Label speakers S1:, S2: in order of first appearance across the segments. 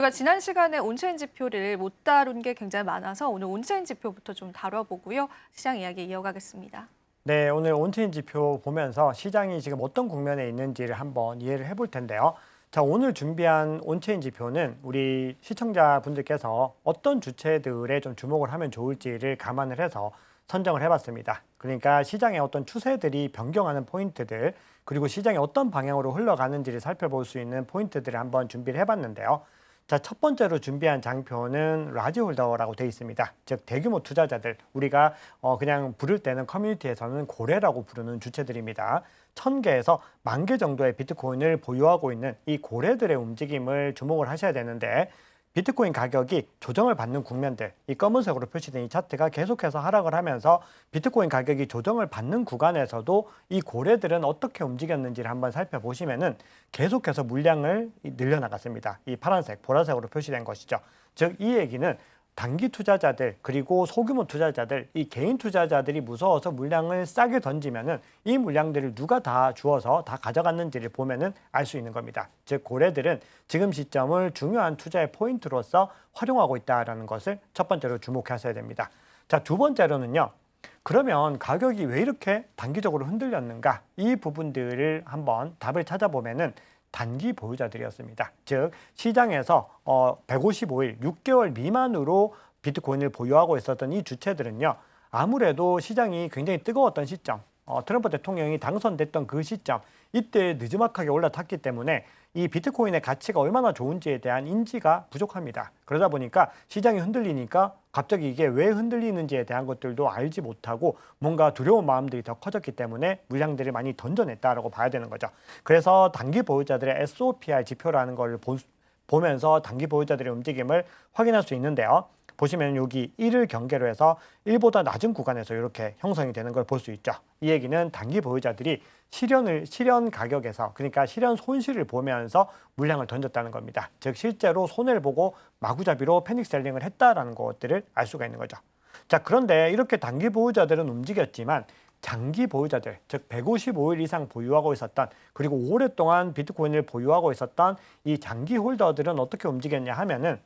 S1: 저희가 지난 시간에 온체인 지표를 못 다룬 게 굉장히 많아서 오늘 온체인 지표부터 좀 다뤄보고요. 시장 이야기 이어가겠습니다.
S2: 네, 오늘 온체인 지표 보면서 시장이 지금 어떤 국면에 있는지를 한번 이해를 해볼 텐데요. 자, 오늘 준비한 온체인 지표는 우리 시청자분들께서 어떤 주체들에 좀 주목을 하면 좋을지를 감안을 해서 선정을 해봤습니다. 그러니까 시장의 어떤 추세들이 변경하는 포인트들, 그리고 시장이 어떤 방향으로 흘러가는지를 살펴볼 수 있는 포인트들을 한번 준비를 해봤는데요. 자, 첫 번째로 준비한 장표는 라지 홀더라고 되어 있습니다. 즉 대규모 투자자들, 우리가 그냥 부를 때는 커뮤니티에서는 고래라고 부르는 주체들입니다. 1000개에서 10,000개 정도의 비트코인을 보유하고 있는 이 고래들의 움직임을 주목을 하셔야 되는데, 비트코인 가격이 조정을 받는 국면들, 이 검은색으로 표시된 이 차트가 계속해서 하락을 하면서 비트코인 가격이 조정을 받는 구간에서도 이 고래들은 어떻게 움직였는지를 한번 살펴보시면은 계속해서 물량을 늘려나갔습니다. 이 파란색, 보라색으로 표시된 것이죠. 즉, 이 얘기는 단기 투자자들, 그리고 소규모 투자자들, 이 개인 투자자들이 무서워서 물량을 싸게 던지면은 이 물량들을 누가 다 주어서 다 가져갔는지를 보면은 알 수 있는 겁니다. 즉, 고래들은 지금 시점을 중요한 투자의 포인트로서 활용하고 있다는 것을 첫 번째로 주목하셔야 됩니다. 자, 두 번째로는요. 그러면 가격이 왜 이렇게 단기적으로 흔들렸는가? 이 부분들을 한번 답을 찾아보면은 단기 보유자들이었습니다. 즉, 시장에서 155일, 6개월 미만으로 비트코인을 보유하고 있었던 이 주체들은요, 아무래도 시장이 굉장히 뜨거웠던 시점, 트럼프 대통령이 당선됐던 그 시점, 이때 느지막하게 올라탔기 때문에 이 비트코인의 가치가 얼마나 좋은지에 대한 인지가 부족합니다. 그러다 보니까 시장이 흔들리니까 갑자기 이게 왜 흔들리는지에 대한 것들도 알지 못하고 뭔가 두려운 마음들이 더 커졌기 때문에 물량들을 많이 던져냈다라고 봐야 되는 거죠. 그래서 단기 보유자들의 SOPR 지표라는 걸 보면서 단기 보유자들의 움직임을 확인할 수 있는데요. 보시면 여기 1을 경계로 해서 1보다 낮은 구간에서 이렇게 형성이 되는 걸 볼 수 있죠. 이 얘기는 단기 보유자들이 실현 가격에서, 그러니까 실현 손실을 보면서 물량을 던졌다는 겁니다. 즉, 실제로 손해를 보고 마구잡이로 패닉 셀링을 했다라는 것들을 알 수가 있는 거죠. 자, 그런데 이렇게 단기 보유자들은 움직였지만 장기 보유자들, 즉 155일 이상 보유하고 있었던, 그리고 오랫동안 비트코인을 보유하고 있었던 이 장기 홀더들은 어떻게 움직였냐 하면은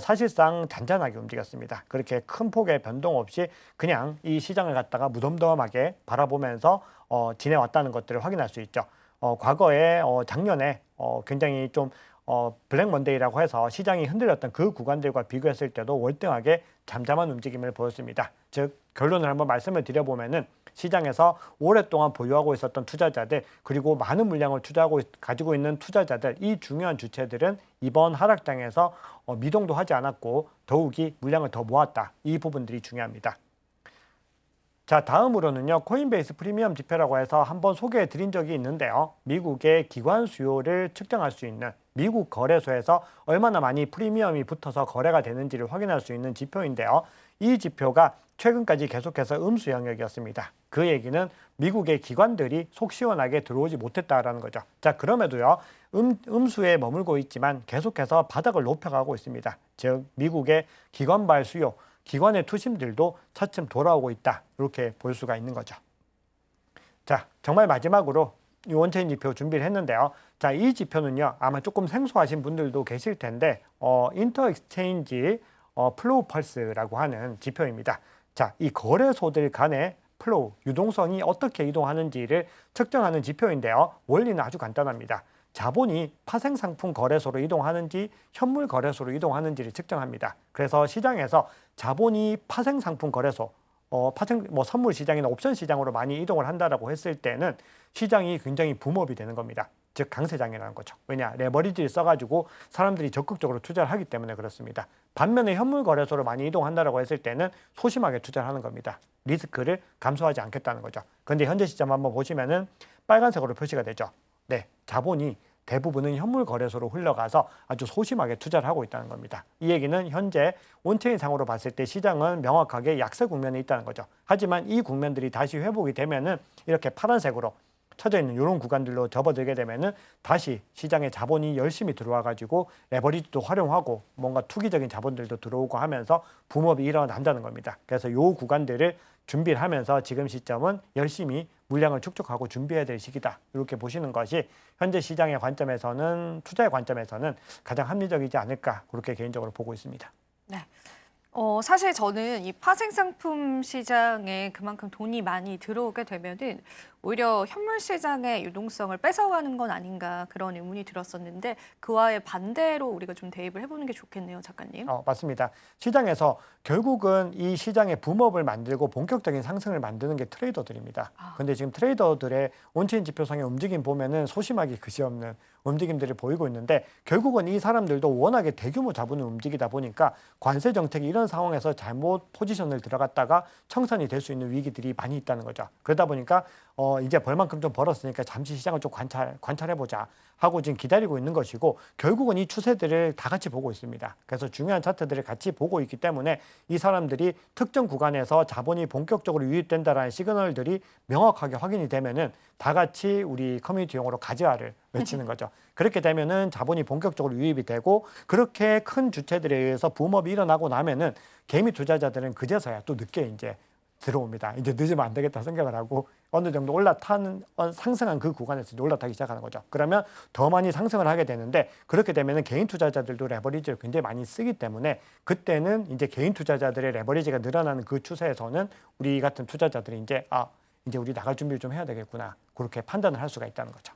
S2: 사실상 잔잔하게 움직였습니다. 그렇게 큰 폭의 변동 없이 그냥 이 시장을 갖다가 무덤덤하게 바라보면서 지내왔다는 것들을 확인할 수 있죠. 과거에 작년에 굉장히 좀 블랙 먼데이라고 해서 시장이 흔들렸던 그 구간들과 비교했을 때도 월등하게 잠잠한 움직임을 보였습니다. 즉, 결론을 한번 말씀을 드려보면은 시장에서 오랫동안 보유하고 있었던 투자자들, 그리고 많은 물량을 가지고 있는 투자자들, 이 중요한 주체들은 이번 하락장에서 미동도 하지 않았고 더욱이 물량을 더 모았다. 이 부분들이 중요합니다. 자, 다음으로는요, 코인베이스 프리미엄 지표라고 해서 한번 소개해 드린 적이 있는데요. 미국의 기관 수요를 측정할 수 있는, 미국 거래소에서 얼마나 많이 프리미엄이 붙어서 거래가 되는지를 확인할 수 있는 지표인데요. 이 지표가 최근까지 계속해서 음수 영역이었습니다. 그 얘기는 미국의 기관들이 속 시원하게 들어오지 못했다라는 거죠. 자, 그럼에도요, 음수에 머물고 있지만 계속해서 바닥을 높여가고 있습니다. 즉, 미국의 기관발 수요, 기관의 투심들도 차츰 돌아오고 있다, 이렇게 볼 수가 있는 거죠. 자, 정말 마지막으로 이 원체인 지표 준비를 했는데요. 자, 이 지표는요, 아마 조금 생소하신 분들도 계실 텐데 인터 익스체인지 플로우 펄스라고 하는 지표입니다. 자, 이 거래소들 간의 플로우, 유동성이 어떻게 이동하는지를 측정하는 지표인데요. 원리는 아주 간단합니다. 자본이 파생상품 거래소로 이동하는지 현물 거래소로 이동하는지를 측정합니다. 그래서 시장에서 자본이 파생상품 거래소, 선물 시장이나 옵션 시장으로 많이 이동을 한다라고 했을 때는 시장이 굉장히 붐업이 되는 겁니다. 즉, 강세장이라는 거죠. 왜냐? 레버리지를 써가지고 사람들이 적극적으로 투자를 하기 때문에 그렇습니다. 반면에 현물 거래소로 많이 이동한다라고 했을 때는 소심하게 투자를 하는 겁니다. 리스크를 감수하지 않겠다는 거죠. 그런데 현재 시점 한번 보시면은 빨간색으로 표시가 되죠. 네, 자본이 대부분은 현물 거래소로 흘러가서 아주 소심하게 투자를 하고 있다는 겁니다. 이 얘기는 현재 온체인 상으로 봤을 때 시장은 명확하게 약세 국면에 있다는 거죠. 하지만 이 국면들이 다시 회복이 되면은 이렇게 파란색으로 쳐져 있는 이런 구간들로 접어들게 되면은 다시 시장에 자본이 열심히 들어와 가지고 레버리지도 활용하고 뭔가 투기적인 자본들도 들어오고 하면서 붐업이 일어난다는 겁니다. 그래서 이 구간들을 준비를 하면서 지금 시점은 열심히 물량을 축적하고 준비해야 될 시기다. 이렇게 보시는 것이 현재 시장의 관점에서는 투자의 관점에서는 가장 합리적이지 않을까 그렇게 개인적으로 보고 있습니다.
S1: 네. 사실 저는 이 파생상품 시장에 그만큼 돈이 많이 들어오게 되면은 오히려 현물 시장의 유동성을 뺏어가는 건 아닌가 그런 의문이 들었었는데 그와의 반대로 우리가 좀 대입을 해보는 게 좋겠네요, 작가님.
S2: 맞습니다. 시장에서 결국은 이 시장의 붐업을 만들고 본격적인 상승을 만드는 게 트레이더들입니다. 근데 지금 트레이더들의 온체인 지표상의 움직임 보면은 소심하기 그지없는 움직임들을 보이고 있는데 결국은 이 사람들도 워낙에 대규모 자본을 움직이다 보니까 관세 정책이 이런 상황에서 잘못 포지션을 들어갔다가 청산이 될 수 있는 위기들이 많이 있다는 거죠. 그러다 보니까 이제 벌만큼 좀 벌었으니까 잠시 시장을 좀 관찰해보자 하고 지금 기다리고 있는 것이고 결국은 이 추세들을 다 같이 보고 있습니다. 그래서 중요한 차트들을 같이 보고 있기 때문에 이 사람들이 특정 구간에서 자본이 본격적으로 유입된다라는 시그널들이 명확하게 확인이 되면은 다 같이 우리 커뮤니티 용어로 가지화를 외치는 거죠. 그렇게 되면은 자본이 본격적으로 유입이 되고 그렇게 큰 주체들에 의해서 붐업이 일어나고 나면은 개미 투자자들은 그제서야 또 늦게 이제 들어옵니다. 이제 늦으면 안 되겠다 생각을 하고 어느 정도 상승한 그 구간에서 올라타기 시작하는 거죠. 그러면 더 많이 상승을 하게 되는데 그렇게 되면은 개인 투자자들도 레버리지를 굉장히 많이 쓰기 때문에 그때는 이제 개인 투자자들의 레버리지가 늘어나는 그 추세에서는 우리 같은 투자자들이 이제 우리 나갈 준비를 좀 해야 되겠구나 그렇게 판단을 할 수가 있다는 거죠.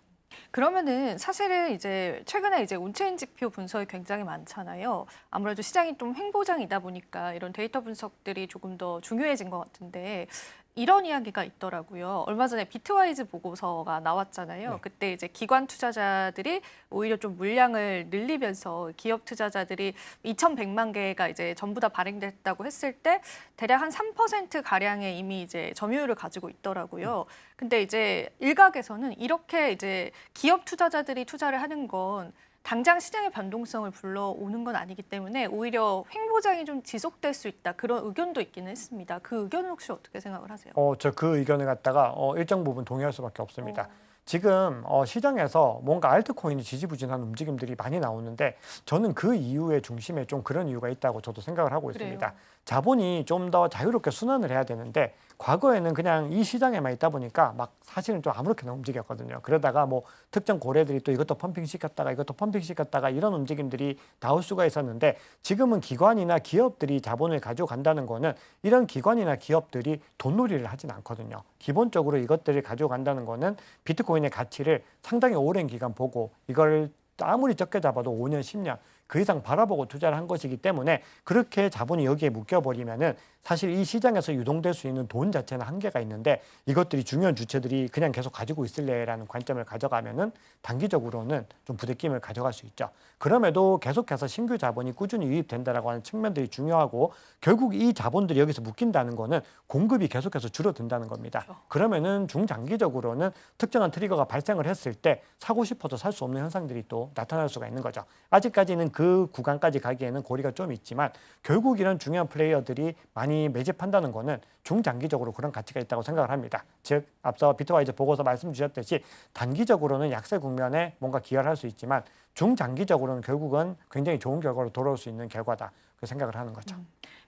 S1: 그러면은 사실은 이제 최근에 이제 온체인 지표 분석이 굉장히 많잖아요. 아무래도 시장이 좀 횡보장이다 보니까 이런 데이터 분석들이 조금 더 중요해진 것 같은데 이런 이야기가 있더라고요. 얼마 전에 비트와이즈 보고서가 나왔잖아요.
S2: 네.
S1: 그때 이제 기관 투자자들이 오히려 좀 물량을 늘리면서 기업 투자자들이 2,100만 개가 이제 전부 다 발행됐다고 했을 때 대략 한 3% 가량의 이미 이제 점유율을 가지고 있더라고요. 근데 이제 일각에서는 이렇게 이제 기업 투자자들이 투자를 하는 건 당장 시장의 변동성을 불러오는 건 아니기 때문에 오히려 횡보장이 좀 지속될 수 있다. 그런 의견도 있기는 했습니다. 그 의견은 혹시 어떻게 생각을 하세요?
S2: 저 그 의견을 갖다가 일정 부분 동의할 수밖에 없습니다. 지금 시장에서 뭔가 알트코인이 지지부진한 움직임들이 많이 나오는데 저는 그 이유의 중심에 좀 그런 이유가 있다고 저도 생각을 하고 있습니다.
S1: 그래요.
S2: 자본이 좀 더 자유롭게 순환을 해야 되는데 과거에는 그냥 이 시장에만 있다 보니까 막 사실은 좀 아무렇게나 움직였거든요. 그러다가 뭐 특정 고래들이 또 이것도 펌핑 시켰다가 이것도 펌핑 시켰다가 이런 움직임들이 나올 수가 있었는데 지금은 기관이나 기업들이 자본을 가져간다는 거는 이런 기관이나 기업들이 돈놀이를 하진 않거든요. 기본적으로 이것들을 가져간다는 거는 비트코인의 가치를 상당히 오랜 기간 보고 이걸 아무리 적게 잡아도 5년, 10년 그 이상 바라보고 투자를 한 것이기 때문에 그렇게 자본이 여기에 묶여버리면은 사실 이 시장에서 유동될 수 있는 돈 자체는 한계가 있는데 이것들이 중요한 주체들이 그냥 계속 가지고 있을래라는 관점을 가져가면은 단기적으로는 좀 부대낌을 가져갈 수 있죠. 그럼에도 계속해서 신규 자본이 꾸준히 유입된다라고 하는 측면들이 중요하고 결국 이 자본들이 여기서 묶인다는 거는 공급이 계속해서 줄어든다는 겁니다. 그러면은 중장기적으로는 특정한 트리거가 발생을 했을 때 사고 싶어도 살 수 없는 현상들이 또 나타날 수가 있는 거죠. 아직까지는 그 구간까지 가기에는 거리가 좀 있지만 결국 이런 중요한 플레이어들이 많이 매집한다는 거는 중장기적으로 그런 가치가 있다고 생각을 합니다. 즉 앞서 비트와이즈 보고서 말씀 주셨듯이 단기적으로는 약세 국면에 뭔가 기여를 할 수 있지만 중장기적으로는 결국은 굉장히 좋은 결과로 돌아올 수 있는 결과다. 그 생각을 하는 거죠.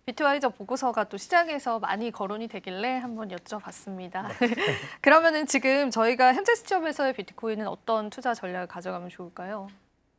S1: 비트와이저 보고서가 또 시장에서 많이 거론이 되길래 한번 여쭤봤습니다. 그러면은 지금 저희가 현재 시점에서의 비트코인은 어떤 투자 전략을 가져가면 좋을까요?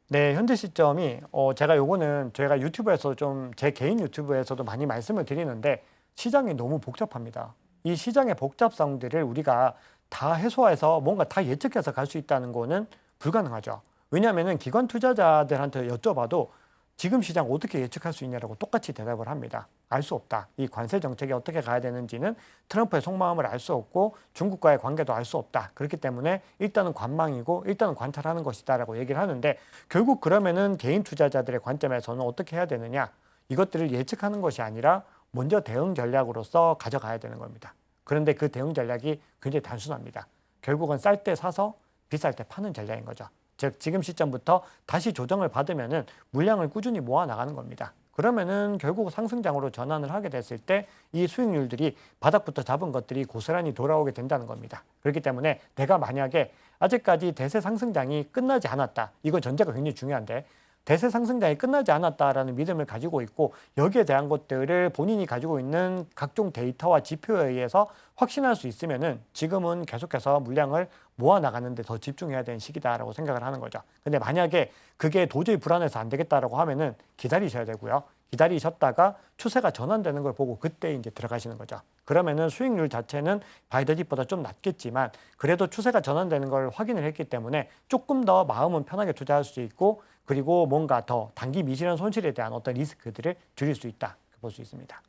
S2: 네, 현재 시점이 제가 요거는 제가 유튜브에서 좀 제 개인 유튜브에서도 많이 말씀을 드리는데 시장이 너무 복잡합니다. 이 시장의 복잡성들을 우리가 다 해소해서 뭔가 다 예측해서 갈 수 있다는 거는 불가능하죠. 왜냐하면은 기관 투자자들한테 여쭤봐도 지금 시장 어떻게 예측할 수 있냐라고 똑같이 대답을 합니다. 알 수 없다. 이 관세 정책이 어떻게 가야 되는지는 트럼프의 속마음을 알 수 없고 중국과의 관계도 알 수 없다. 그렇기 때문에 일단은 관망이고 일단은 관찰하는 것이다라고 얘기를 하는데 결국 그러면은 개인 투자자들의 관점에서는 어떻게 해야 되느냐? 이것들을 예측하는 것이 아니라 먼저 대응 전략으로서 가져가야 되는 겁니다. 그런데 그 대응 전략이 굉장히 단순합니다. 결국은 쌀 때 사서 비쌀 때 파는 전략인 거죠. 즉 지금 시점부터 다시 조정을 받으면은 물량을 꾸준히 모아 나가는 겁니다. 그러면은 결국 상승장으로 전환을 하게 됐을 때 이 수익률들이 바닥부터 잡은 것들이 고스란히 돌아오게 된다는 겁니다. 그렇기 때문에 내가 만약에 아직까지 대세 상승장이 끝나지 않았다. 이거 전제가 굉장히 중요한데 대세 상승장이 끝나지 않았다라는 믿음을 가지고 있고 여기에 대한 것들을 본인이 가지고 있는 각종 데이터와 지표에 의해서 확신할 수 있으면은 지금은 계속해서 물량을 모아 나가는 데 더 집중해야 되는 시기다라고 생각을 하는 거죠. 근데 만약에 그게 도저히 불안해서 안 되겠다라고 하면은 기다리셔야 되고요. 기다리셨다가 추세가 전환되는 걸 보고 그때 이제 들어가시는 거죠. 그러면은 수익률 자체는 바이더딥보다 좀 낮겠지만 그래도 추세가 전환되는 걸 확인을 했기 때문에 조금 더 마음은 편하게 투자할 수 있고 그리고 뭔가 더 단기 미실현 손실에 대한 어떤 리스크들을 줄일 수 있다 볼 수 있습니다.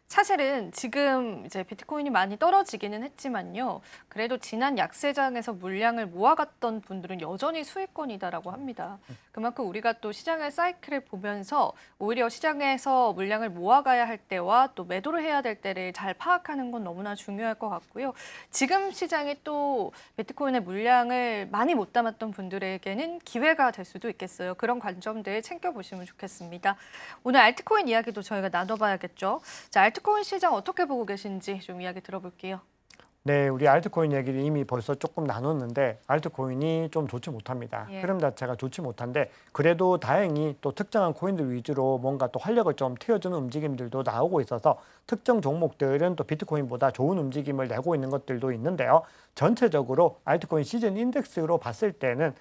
S1: 사실은 지금 이제 비트코인이 많이 떨어지기는 했지만요. 그래도 지난 약세장에서 물량을 모아갔던 분들은 여전히 수익권이다라고 합니다. 그만큼 우리가 또 시장의 사이클을 보면서 오히려 시장에서 물량을 모아가야 할 때와 또 매도를 해야 될 때를 잘 파악하는 건 너무나 중요할 것 같고요. 지금 시장이 또 비트코인의 물량을 많이 못 담았던 분들에게는 기회가 될 수도 있겠어요. 그런 관점들 챙겨보시면 좋겠습니다. 오늘 알트코인 이야기도 저희가 나눠봐야겠죠. 자, 알트코인 시장 어떻게 보고 계신지 좀 이야기 들어볼게요.
S2: 네, 우리 알트코인 얘기를 이미 벌써 조금 나눴는데 알트코인이 좀 좋지 못합니다.
S1: 예.
S2: 흐름 자체가 좋지 못한데 그래도 다행히 또 특정한 코인들 위주로 뭔가 또 활력을 좀 틔워주는 움직임들도 나오고 있어서 특정 종목들은 또 비트코인보다 좋은 움직임을 내고 있는 것들도 있는데요. 전체적으로 알트코인 시즌 인덱스로 봤을 때는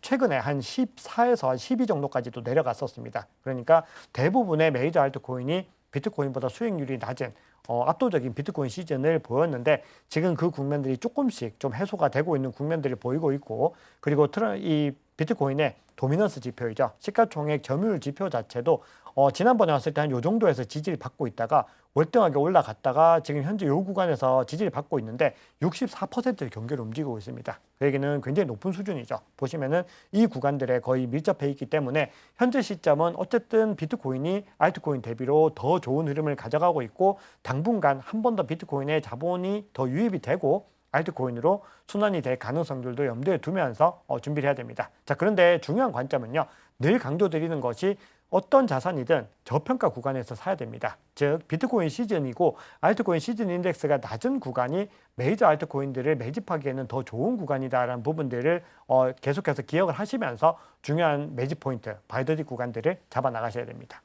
S2: 최근에 한 14에서 한 12 정도까지도 내려갔었습니다. 그러니까 대부분의 메이저 알트코인이 비트코인보다 수익률이 낮은 압도적인 비트코인 시즌을 보였는데 지금 그 국면들이 조금씩 좀 해소가 되고 있는 국면들을 보이고 있고 그리고 이 비트코인의 도미넌스 지표이죠. 시가총액 점유율 지표 자체도 지난번에 왔을 때 한 요 정도에서 지지를 받고 있다가 월등하게 올라갔다가 지금 현재 요 구간에서 지지를 받고 있는데 64%의 경계를 움직이고 있습니다. 그 얘기는 굉장히 높은 수준이죠. 보시면은 이 구간들에 거의 밀접해 있기 때문에 현재 시점은 어쨌든 비트코인이 알트코인 대비로 더 좋은 흐름을 가져가고 있고 당분간 한 번 더 비트코인의 자본이 더 유입이 되고 알트코인으로 순환이 될 가능성들도 염두에 두면서 준비를 해야 됩니다. 자, 그런데 중요한 관점은요. 늘 강조드리는 것이 어떤 자산이든 저평가 구간에서 사야 됩니다. 즉 비트코인 시즌이고 알트코인 시즌 인덱스가 낮은 구간이 메이저 알트코인들을 매집하기에는 더 좋은 구간이다라는 부분들을 계속해서 기억을 하시면서 중요한 매집 포인트, 바이더딥 구간들을 잡아 나가셔야 됩니다.